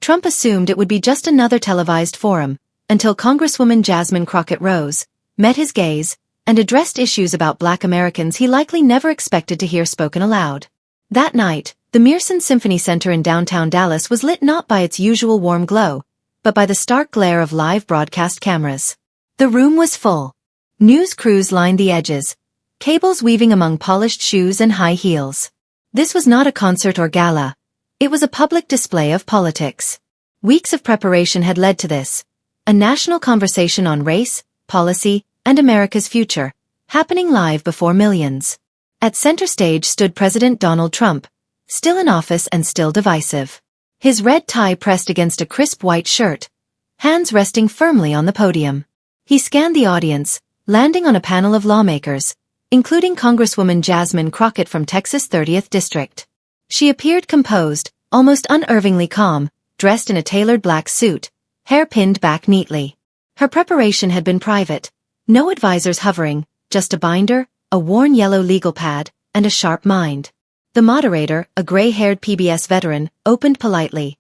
Trump assumed it would be just another televised forum, until Congresswoman Jasmine Crockett rose, met his gaze, and addressed issues about Black Americans he likely never expected to hear spoken aloud. That night, the Mearson Symphony Center in downtown Dallas was lit not by its usual warm glow, but by the stark glare of live broadcast cameras. The room was full. News crews lined the edges, cables weaving among polished shoes and high heels. This was not a concert or gala. It was a public display of politics. Weeks of preparation had led to this. A national conversation on race, policy, and America's future, happening live before millions. At center stage stood President Donald Trump, still in office and still divisive. His red tie pressed against a crisp white shirt, hands resting firmly on the podium. He scanned the audience, landing on a panel of lawmakers, including Congresswoman Jasmine Crockett from Texas' 30th District. She appeared composed, almost unnervingly calm, dressed in a tailored black suit, hair pinned back neatly. Her preparation had been private. No advisors hovering, just a binder, a worn yellow legal pad, and a sharp mind. The moderator, a gray-haired PBS veteran, opened politely.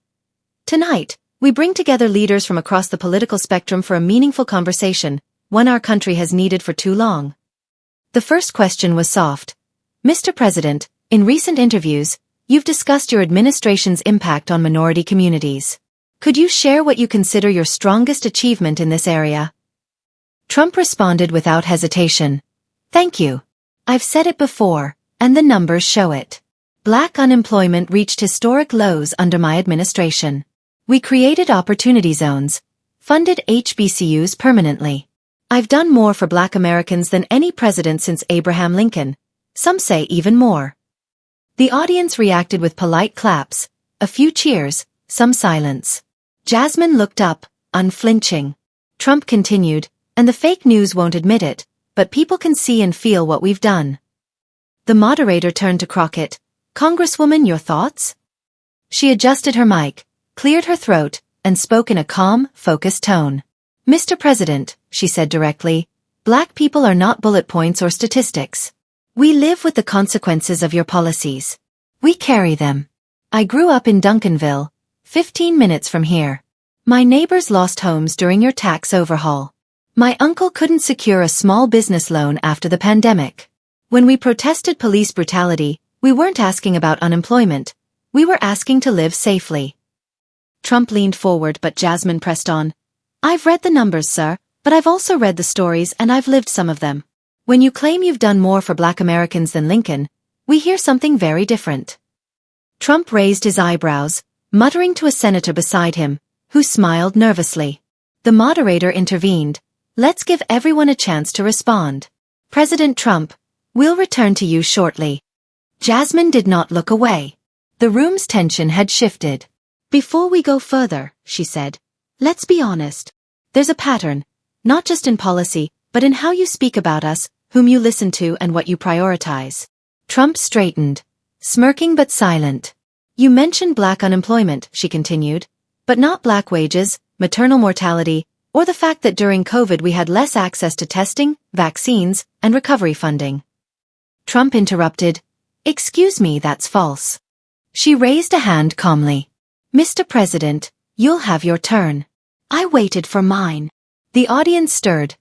Tonight, we bring together leaders from across the political spectrum for a meaningful conversation, one our country has needed for too long. The first question was soft. Mr. President, in recent interviews, you've discussed your administration's impact on minority communities. Could you share what you consider your strongest achievement in this area? Trump responded without hesitation. Thank you. I've said it before, and the numbers show it. Black unemployment reached historic lows under my administration. We created opportunity zones, funded HBCUs permanently. I've done more for Black Americans than any president since Abraham Lincoln, some say even more. The audience reacted with polite claps, a few cheers, some silence. Jasmine looked up, unflinching. Trump continued, and the fake news won't admit it, but people can see and feel what we've done. The moderator turned to Crockett. Congresswoman, your thoughts? She adjusted her mic, cleared her throat, and spoke in a calm, focused tone. Mr. President, she said directly, Black people are not bullet points or statistics. We live with the consequences of your policies. We carry them. I grew up in Duncanville, 15 minutes from here. My neighbors lost homes during your tax overhaul. My uncle couldn't secure a small business loan after the pandemic. When we protested police brutality, we weren't asking about unemployment. We were asking to live safely. Trump leaned forward, but Jasmine pressed on. I've read the numbers, sir, but I've also read the stories and I've lived some of them. When you claim you've done more for Black Americans than Lincoln, we hear something very different. Trump raised his eyebrows, muttering to a senator beside him, who smiled nervously. The moderator intervened. Let's give everyone a chance to respond. President Trump, we'll return to you shortly. Jasmine did not look away. The room's tension had shifted. Before we go further, she said, let's be honest. There's a pattern, not just in policy, but in how you speak about us, whom you listen to and what you prioritize. Trump straightened, smirking but silent. You mentioned Black unemployment, she continued, but not Black wages, maternal mortality, or the fact that during COVID we had less access to testing, vaccines, and recovery funding. Trump interrupted. Excuse me, that's false. She raised a hand calmly. Mr. President, you'll have your turn. I waited for mine. The audience stirred.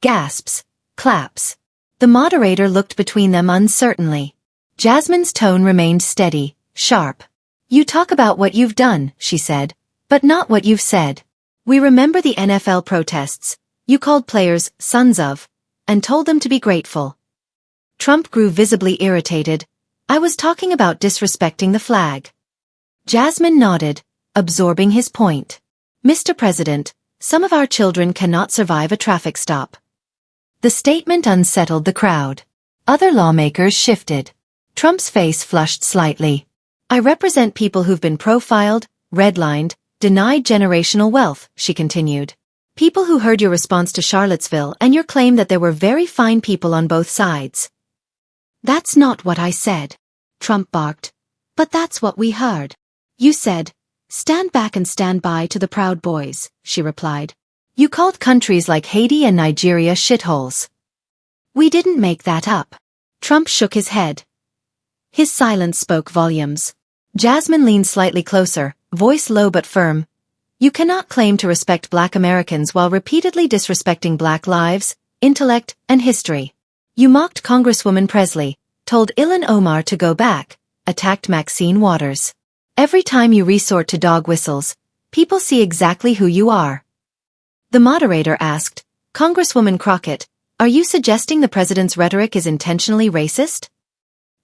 Gasps, claps. The moderator looked between them uncertainly. Jasmine's tone remained steady, sharp. You talk about what you've done, she said, but not what you've said. We remember the NFL protests. You called players sons of, and told them to be grateful. Trump grew visibly irritated. I was talking about disrespecting the flag. Jasmine nodded, absorbing his point. Mr. President, some of our children cannot survive a traffic stop. The statement unsettled the crowd. Other lawmakers shifted. Trump's face flushed slightly. I represent people who've been profiled, redlined, denied generational wealth, she continued. People who heard your response to Charlottesville and your claim that there were very fine people on both sides. That's not what I said, Trump barked. But that's what we heard. You said, stand back and stand by to the Proud Boys, she replied. You called countries like Haiti and Nigeria shitholes. We didn't make that up. Trump shook his head. His silence spoke volumes. Jasmine leaned slightly closer, voice low but firm. You cannot claim to respect Black Americans while repeatedly disrespecting Black lives, intellect, and history. You mocked Congresswoman Presley, told Ilhan Omar to go back, attacked Maxine Waters. Every time you resort to dog whistles, people see exactly who you are. The moderator asked, Congresswoman Crockett, are you suggesting the president's rhetoric is intentionally racist?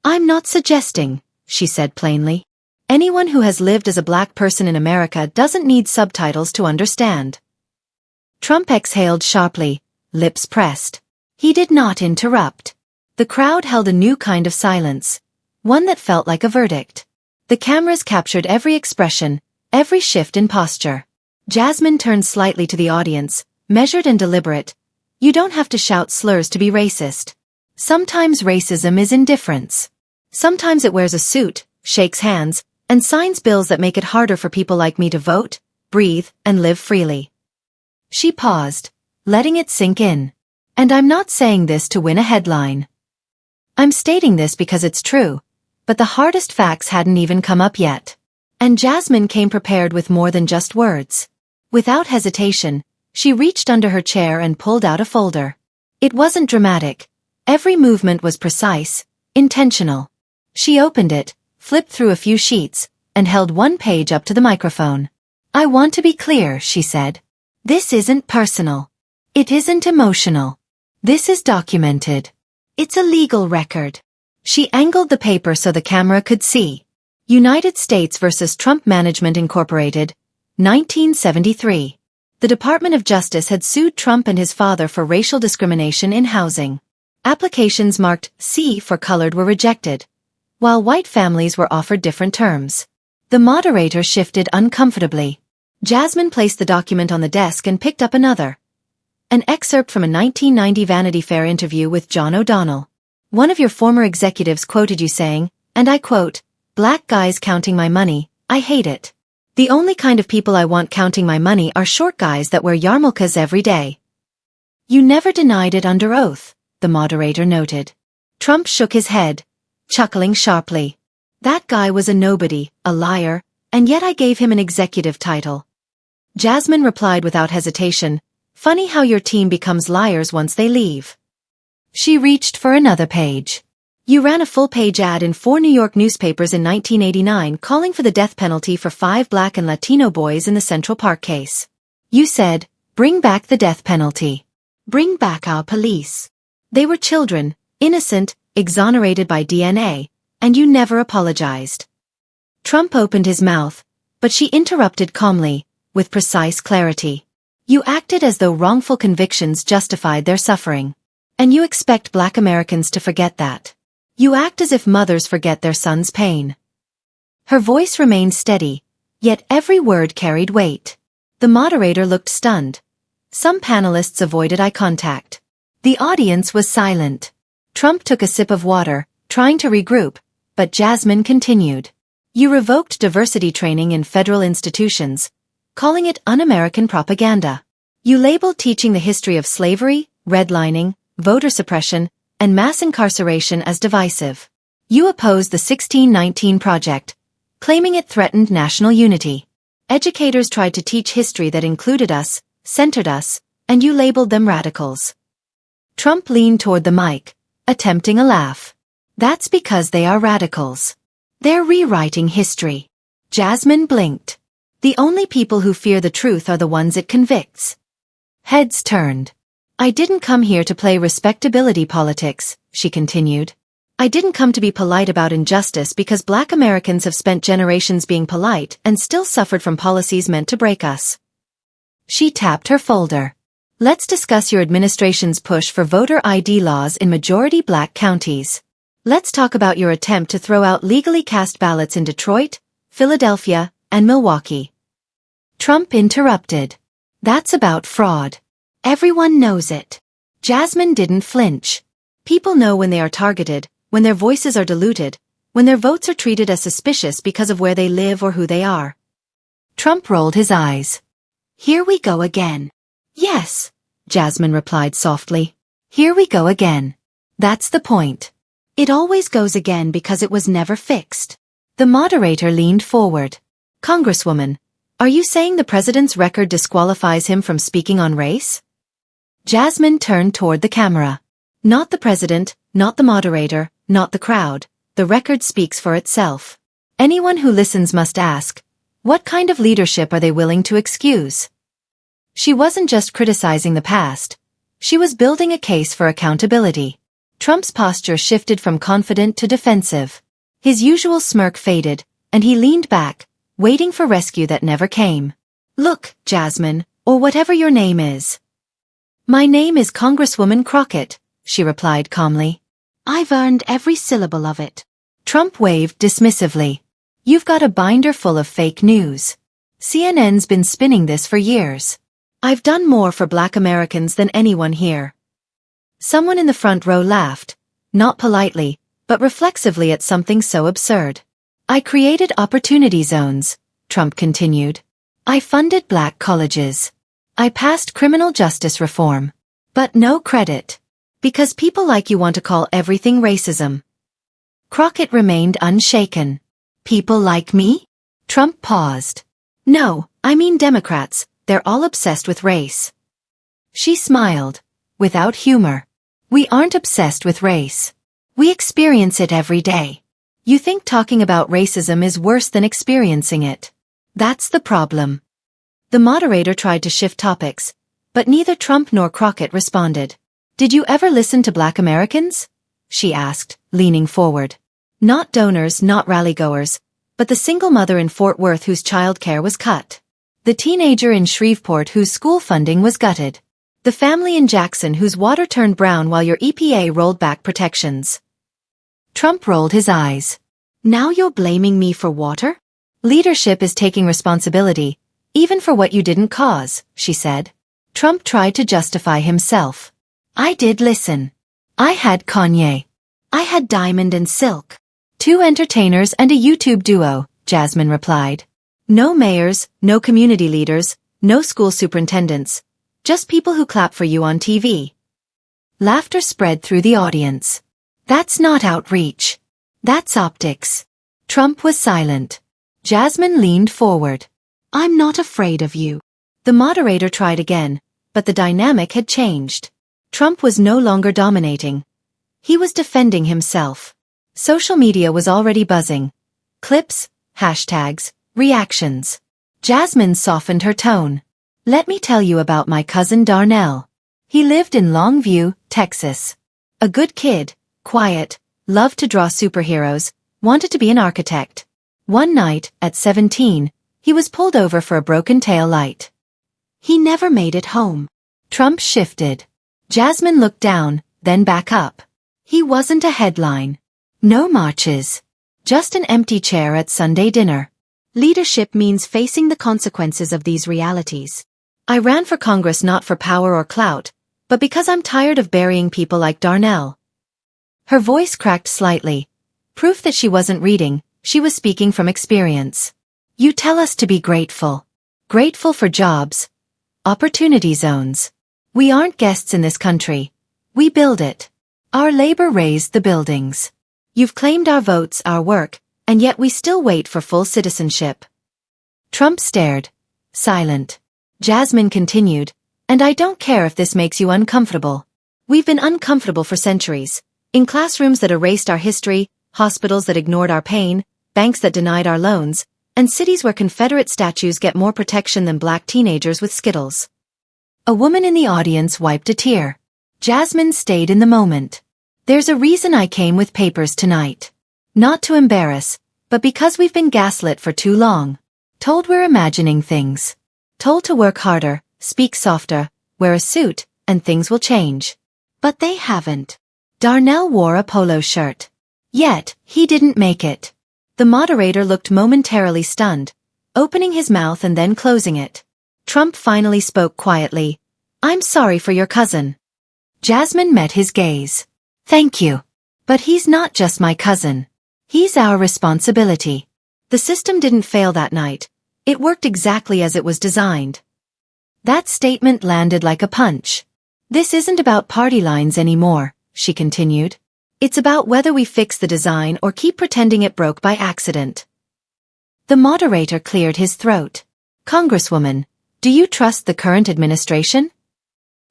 I'm not suggesting, she said plainly. Anyone who has lived as a Black person in America doesn't need subtitles to understand. Trump exhaled sharply, lips pressed. He did not interrupt. The crowd held a new kind of silence, one that felt like a verdict. The cameras captured every expression, every shift in posture. Jasmine turned slightly to the audience, measured and deliberate. You don't have to shout slurs to be racist. Sometimes racism is indifference. Sometimes it wears a suit, shakes hands, and signs bills that make it harder for people like me to vote, breathe, and live freely. She paused, letting it sink in. And I'm not saying this to win a headline. I'm stating this because it's true, but the hardest facts hadn't even come up yet. And Jasmine came prepared with more than just words. Without hesitation, she reached under her chair and pulled out a folder. It wasn't dramatic. Every movement was precise, intentional. She opened it, flipped through a few sheets, and held one page up to the microphone. I want to be clear, she said. This isn't personal. It isn't emotional. This is documented. It's a legal record. She angled the paper so the camera could see. United States versus Trump Management Incorporated, 1973. The Department of Justice had sued Trump and his father for racial discrimination in housing. Applications marked C for colored were rejected, while white families were offered different terms. The moderator shifted uncomfortably. Jasmine placed the document on the desk and picked up another. An excerpt from a 1990 Vanity Fair interview with John O'Donnell. One of your former executives quoted you saying, and I quote, "Black guys counting my money, I hate it. The only kind of people I want counting my money are short guys that wear yarmulkes every day." You never denied it under oath, the moderator noted. Trump shook his head, chuckling sharply. That guy was a nobody, a liar, and yet I gave him an executive title. Jasmine replied without hesitation, funny how your team becomes liars once they leave. She reached for another page. You ran a full-page ad in 4 New York newspapers in 1989 calling for the death penalty for 5 Black and Latino boys in the Central Park case. You said, bring back the death penalty. Bring back our police. They were children, innocent, exonerated by DNA, and you never apologized. Trump opened his mouth, but she interrupted calmly, with precise clarity. You acted as though wrongful convictions justified their suffering. And you expect Black Americans to forget that. You act as if mothers forget their sons' pain. Her voice remained steady, yet every word carried weight. The moderator looked stunned. Some panelists avoided eye contact. The audience was silent. Trump took a sip of water, trying to regroup, but Jasmine continued. You revoked diversity training in federal institutions, calling it un-American propaganda. You labeled teaching the history of slavery, redlining, voter suppression, and mass incarceration as divisive. You opposed the 1619 Project, claiming it threatened national unity. Educators tried to teach history that included us, centered us, and you labeled them radicals. Trump leaned toward the mic, attempting a laugh. That's because they are radicals. They're rewriting history. Jasmine blinked. The only people who fear the truth are the ones it convicts. Heads turned. I didn't come here to play respectability politics, she continued. I didn't come to be polite about injustice because Black Americans have spent generations being polite and still suffered from policies meant to break us. She tapped her folder. Let's discuss your administration's push for voter ID laws in majority Black counties. Let's talk about your attempt to throw out legally cast ballots in Detroit, Philadelphia, and Milwaukee. Trump interrupted. That's about fraud. Everyone knows it. Jasmine didn't flinch. People know when they are targeted, when their voices are diluted, when their votes are treated as suspicious because of where they live or who they are. Trump rolled his eyes. Here we go again. Yes, Jasmine replied softly. Here we go again. That's the point. It always goes again because it was never fixed. The moderator leaned forward. Congresswoman, are you saying the president's record disqualifies him from speaking on race? Jasmine turned toward the camera. Not the president, not the moderator, not the crowd. The record speaks for itself. Anyone who listens must ask, what kind of leadership are they willing to excuse? She wasn't just criticizing the past. She was building a case for accountability. Trump's posture shifted from confident to defensive. His usual smirk faded, and he leaned back, waiting for rescue that never came. Look, Jasmine, or whatever your name is. My name is Congresswoman Crockett, she replied calmly. I've earned every syllable of it. Trump waved dismissively. You've got a binder full of fake news. CNN's been spinning this for years. I've done more for Black Americans than anyone here. Someone in the front row laughed, not politely, but reflexively at something so absurd. I created opportunity zones, Trump continued. I funded Black colleges. I passed criminal justice reform. But no credit. Because people like you want to call everything racism. Crockett remained unshaken. People like me? Trump paused. No, I mean Democrats, they're all obsessed with race. She smiled, without humor. We aren't obsessed with race. We experience it every day. You think talking about racism is worse than experiencing it. That's the problem. The moderator tried to shift topics, but neither Trump nor Crockett responded. Did you ever listen to Black Americans? She asked, leaning forward. Not donors, not rallygoers, but the single mother in Fort Worth whose childcare was cut. The teenager in Shreveport whose school funding was gutted. The family in Jackson whose water turned brown while your EPA rolled back protections. Trump rolled his eyes. Now you're blaming me for water? Leadership is taking responsibility, even for what you didn't cause, she said. Trump tried to justify himself. I did listen. I had Kanye. I had Diamond and Silk. 2 entertainers and a YouTube duo, Jasmine replied. No mayors, no community leaders, no school superintendents. Just people who clap for you on TV. Laughter spread through the audience. That's not outreach. That's optics. Trump was silent. Jasmine leaned forward. I'm not afraid of you. The moderator tried again, but the dynamic had changed. Trump was no longer dominating. He was defending himself. Social media was already buzzing. Clips, hashtags, reactions. Jasmine softened her tone. Let me tell you about my cousin Darnell. He lived in Longview, Texas. A good kid, quiet, loved to draw superheroes, wanted to be an architect. One night, at 17, he was pulled over for a broken tail light. He never made it home. Trump shifted. Jasmine looked down, then back up. He wasn't a headline. No marches. Just an empty chair at Sunday dinner. Leadership means facing the consequences of these realities. I ran for Congress not for power or clout, but because I'm tired of burying people like Darnell. Her voice cracked slightly. Proof that she wasn't reading, she was speaking from experience. You tell us to be grateful. Grateful for jobs. Opportunity zones. We aren't guests in this country. We build it. Our labor raised the buildings. You've claimed our votes, our work, and yet we still wait for full citizenship. Trump stared. Silent. Jasmine continued, and I don't care if this makes you uncomfortable. We've been uncomfortable for centuries. In classrooms that erased our history, hospitals that ignored our pain, banks that denied our loans, and cities where Confederate statues get more protection than Black teenagers with Skittles. A woman in the audience wiped a tear. Jasmine stayed in the moment. There's a reason I came with papers tonight. Not to embarrass, but because we've been gaslit for too long. Told we're imagining things. Told to work harder, speak softer, wear a suit, and things will change. But they haven't. Darnell wore a polo shirt. Yet, he didn't make it. The moderator looked momentarily stunned, opening his mouth and then closing it. Trump finally spoke quietly. I'm sorry for your cousin. Jasmine met his gaze. Thank you. But he's not just my cousin. He's our responsibility. The system didn't fail that night. It worked exactly as it was designed. That statement landed like a punch. This isn't about party lines anymore, she continued. It's about whether we fix the design or keep pretending it broke by accident. The moderator cleared his throat. Congresswoman, do you trust the current administration?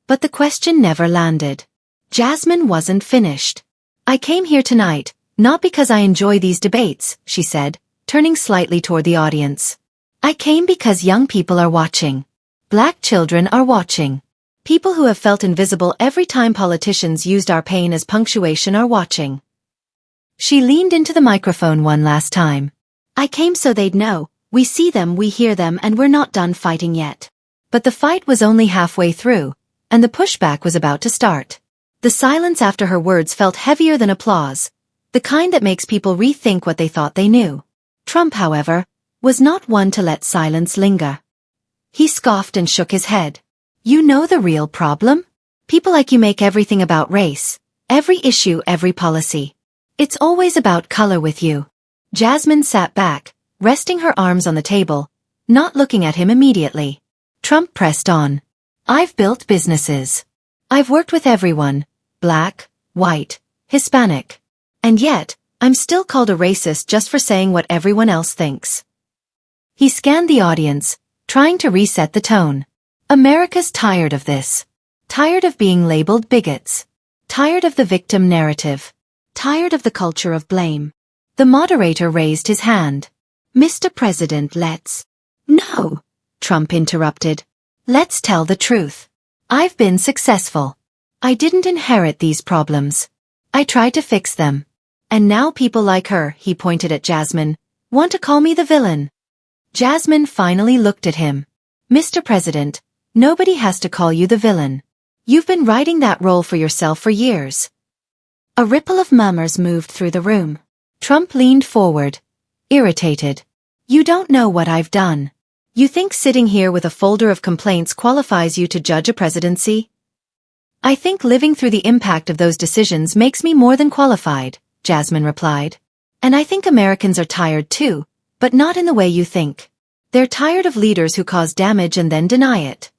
But the question never landed. Jasmine wasn't finished. I came here tonight, not because I enjoy these debates, she said, turning slightly toward the audience. I came because young people are watching. Black children are watching. People who have felt invisible every time politicians used our pain as punctuation are watching. She leaned into the microphone one last time. I came so they'd know, we see them, we hear them, and we're not done fighting yet. But the fight was only halfway through, and the pushback was about to start. The silence after her words felt heavier than applause, the kind that makes people rethink what they thought they knew. Trump, however, was not one to let silence linger. He scoffed and shook his head. You know the real problem? People like you make everything about race, every issue, every policy. It's always about color with you. Jasmine sat back, resting her arms on the table, not looking at him immediately. Trump pressed on. I've built businesses. I've worked with everyone, black, white, Hispanic. And yet, I'm still called a racist just for saying what everyone else thinks. He scanned the audience, trying to reset the tone. America's tired of this. Tired of being labeled bigots. Tired of the victim narrative. Tired of the culture of blame. The moderator raised his hand. Mr. President, let's... No, Trump interrupted. Let's tell the truth. I've been successful. I didn't inherit these problems. I tried to fix them. And now people like her, he pointed at Jasmine, want to call me the villain. Jasmine finally looked at him. Mr. President, nobody has to call you the villain. You've been writing that role for yourself for years. A ripple of murmurs moved through the room. Trump leaned forward, irritated. You don't know what I've done. You think sitting here with a folder of complaints qualifies you to judge a presidency? I think living through the impact of those decisions makes me more than qualified, Jasmine replied. And I think Americans are tired too, but not in the way you think. They're tired of leaders who cause damage and then deny it.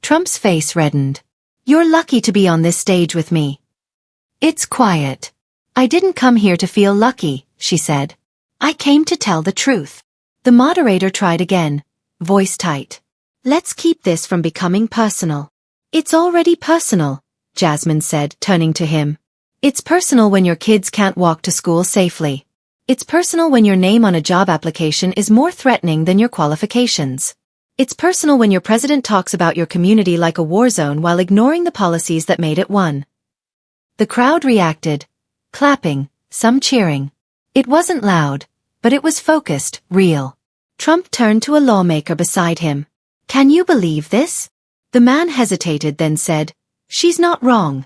Trump's face reddened. You're lucky to be on this stage with me. It's quiet. I didn't come here to feel lucky, she said. I came to tell the truth. The moderator tried again, voice tight. Let's keep this from becoming personal. It's already personal, Jasmine said, turning to him. It's personal when your kids can't walk to school safely. It's personal when your name on a job application is more threatening than your qualifications. It's personal when your president talks about your community like a war zone while ignoring the policies that made it one. The crowd reacted, clapping, some cheering. It wasn't loud, but it was focused, real. Trump turned to a lawmaker beside him. Can you believe this? The man hesitated, then said, She's not wrong.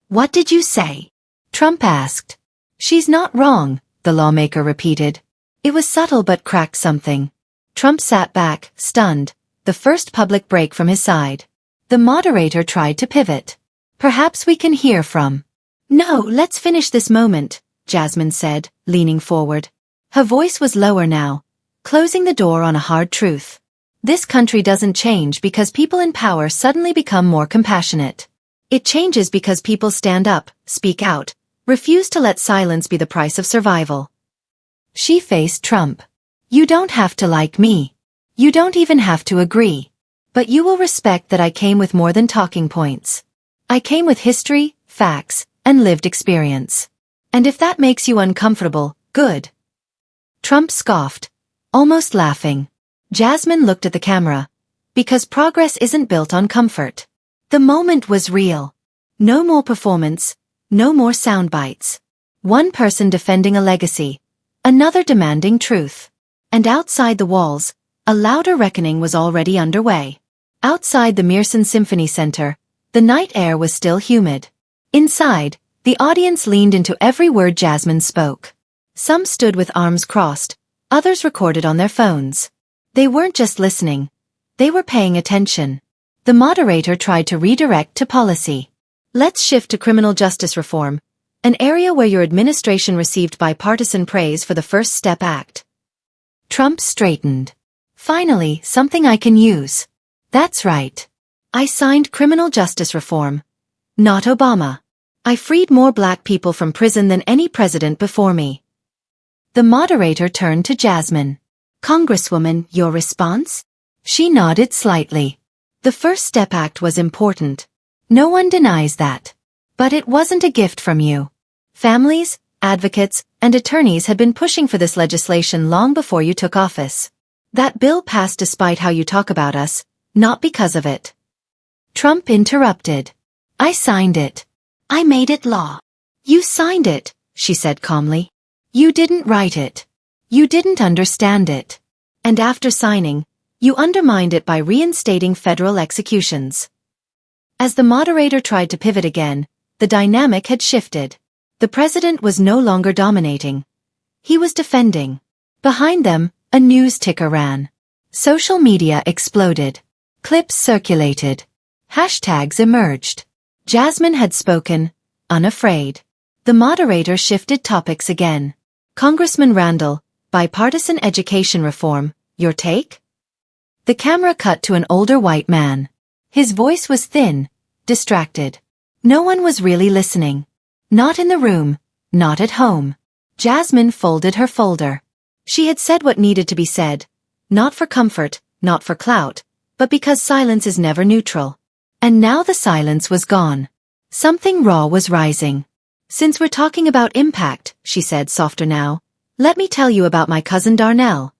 What did you say? Trump asked. She's not wrong, the lawmaker repeated. It was subtle but cracked something. Trump sat back, stunned, the first public break from his side. The moderator tried to pivot. Perhaps we can hear from. No, let's finish this moment, Jasmine said, leaning forward. Her voice was lower now, closing the door on a hard truth. This country doesn't change because people in power suddenly become more compassionate. It changes because people stand up, speak out, refuse to let silence be the price of survival. She faced Trump. You don't have to like me. You don't even have to agree. But you will respect that I came with more than talking points. I came with history, facts, and lived experience. And if that makes you uncomfortable, good. Trump scoffed, almost laughing. Jasmine looked at the camera. Because progress isn't built on comfort. The moment was real. No more performance, no more sound bites. One person defending a legacy, another demanding truth. And outside the walls, a louder reckoning was already underway. Outside the Mearson Symphony Center, the night air was still humid. Inside, the audience leaned into every word Jasmine spoke. Some stood with arms crossed, others recorded on their phones. They weren't just listening. They were paying attention. The moderator tried to redirect to policy. Let's shift to criminal justice reform, an area where your administration received bipartisan praise for the First Step Act. Trump straightened. Finally, something I can use. That's right. I signed criminal justice reform. Not Obama. I freed more black people from prison than any president before me. The moderator turned to Jasmine. Congresswoman, your response? She nodded slightly. The First Step Act was important. No one denies that. But it wasn't a gift from you. Families, advocates, and attorneys had been pushing for this legislation long before you took office. That bill passed despite how you talk about us, not because of it. Trump interrupted. I signed it. I made it law. You signed it, she said calmly. You didn't write it. You didn't understand it. And after signing, you undermined it by reinstating federal executions. As the moderator tried to pivot again, the dynamic had shifted. The president was no longer dominating. He was defending. Behind them, a news ticker ran. Social media exploded. Clips circulated. Hashtags emerged. Jasmine had spoken, unafraid. The moderator shifted topics again. Congressman Randall, bipartisan education reform, your take? The camera cut to an older white man. His voice was thin, distracted. No one was really listening. Not in the room, not at home. Jasmine folded her folder. She had said what needed to be said, not for comfort, not for clout, but because silence is never neutral. And now the silence was gone. Something raw was rising. Since we're talking about impact, she said softer now, let me tell you about my cousin Darnell.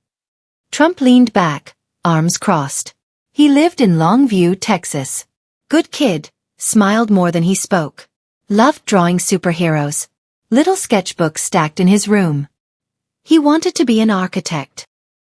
Trump leaned back, arms crossed. He lived in Longview, Texas. Good kid, smiled more than he spoke. Loved drawing superheroes. Little sketchbooks stacked in his room. He wanted to be an architect.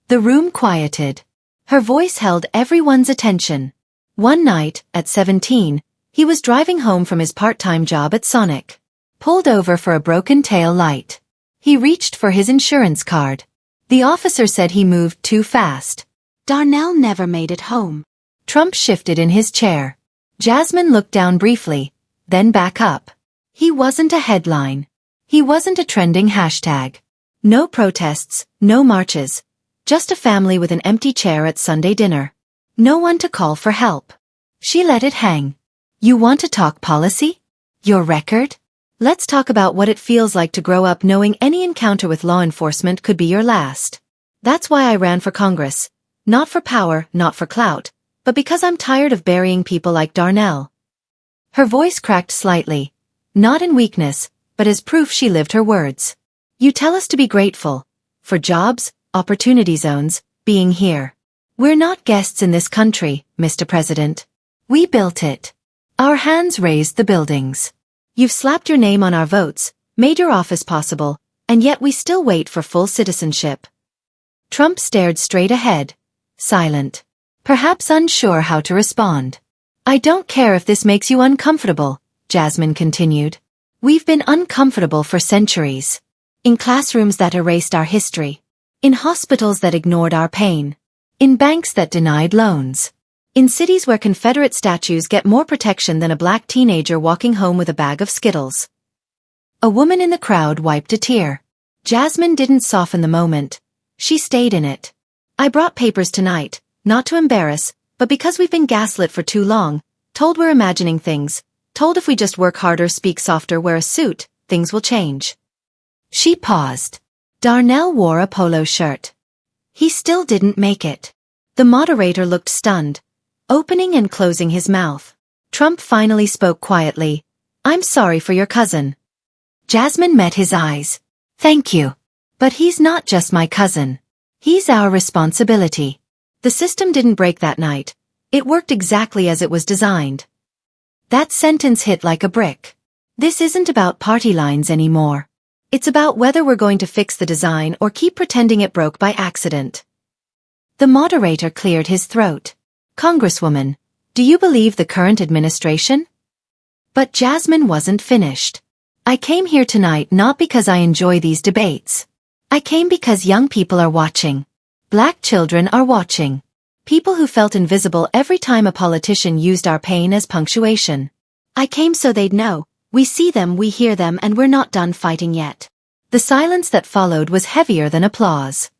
The room quieted. Her voice held everyone's attention. One night, at 17, he was driving home from his part-time job at Sonic. Pulled over for a broken tail light. He reached for his insurance card. The officer said he moved too fast. Darnell never made it home. Trump shifted in his chair. Jasmine looked down briefly, then back up. He wasn't a headline. He wasn't a trending hashtag. No protests, no marches. Just a family with an empty chair at Sunday dinner. No one to call for help. She let it hang. You want to talk policy? Your record? Let's talk about what it feels like to grow up knowing any encounter with law enforcement could be your last. That's why I ran for Congress. Not for power, not for clout, but because I'm tired of burying people like Darnell. Her voice cracked slightly. Not in weakness, but as proof she lived her words. You tell us to be grateful. For jobs, opportunity zones, being here. We're not guests in this country, Mr. President. We built it. Our hands raised the buildings. You've slapped your name on our votes, made your office possible, and yet we still wait for full citizenship. Trump stared straight ahead, silent, perhaps unsure how to respond. I don't care if this makes you uncomfortable, Jasmine continued. We've been uncomfortable for centuries. In classrooms that erased our history. In hospitals that ignored our pain. In banks that denied loans. In cities where Confederate statues get more protection than a black teenager walking home with a bag of Skittles. A woman in the crowd wiped a tear. Jasmine didn't soften the moment. She stayed in it. I brought papers tonight, not to embarrass, but because we've been gaslit for too long, told we're imagining things, told if we just work harder, speak softer, wear a suit, things will change. She paused. Darnell wore a polo shirt. He still didn't make it. The moderator looked stunned, opening and closing his mouth. Trump finally spoke quietly. I'm sorry for your cousin. Jasmine met his eyes. Thank you. But he's not just my cousin. He's our responsibility. The system didn't break that night. It worked exactly as it was designed. That sentence hit like a brick. This isn't about party lines anymore. It's about whether we're going to fix the design or keep pretending it broke by accident. The moderator cleared his throat. Congresswoman, do you believe the current administration? But Jasmine wasn't finished. I came here tonight not because I enjoy these debates. I came because young people are watching. Black children are watching. People who felt invisible every time a politician used our pain as punctuation. I came so they'd know, we see them, we hear them, and we're not done fighting yet. The silence that followed was heavier than applause.